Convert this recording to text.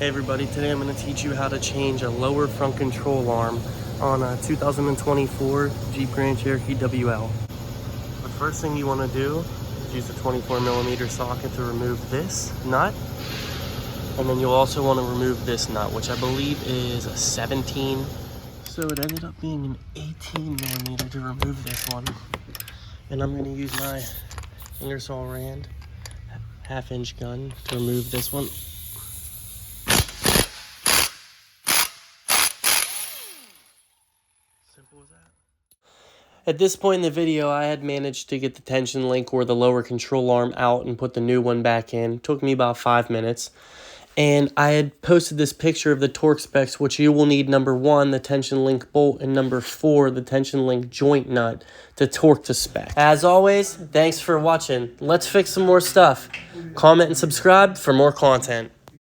Hey everybody, today I'm going to teach you how to change a lower front control arm on a 2024 Jeep Grand Cherokee WL. The first thing you want to do is use a 24mm socket to remove this nut. And then you'll also want to remove this nut, which I believe is a 17. So it ended up being an 18mm to remove this one. And I'm going to use my Ingersoll Rand 1/2-inch gun to remove this one. Simple as that. At this point in the video, I had managed to get the tension link or the lower control arm out and put the new one back in. It took me about 5 minutes. And I had posted this picture of the torque specs, which you will need number 1, the tension link bolt, and number 4, the tension link joint nut to torque to spec. As always, thanks for watching. Let's fix some more stuff. Comment and subscribe for more content.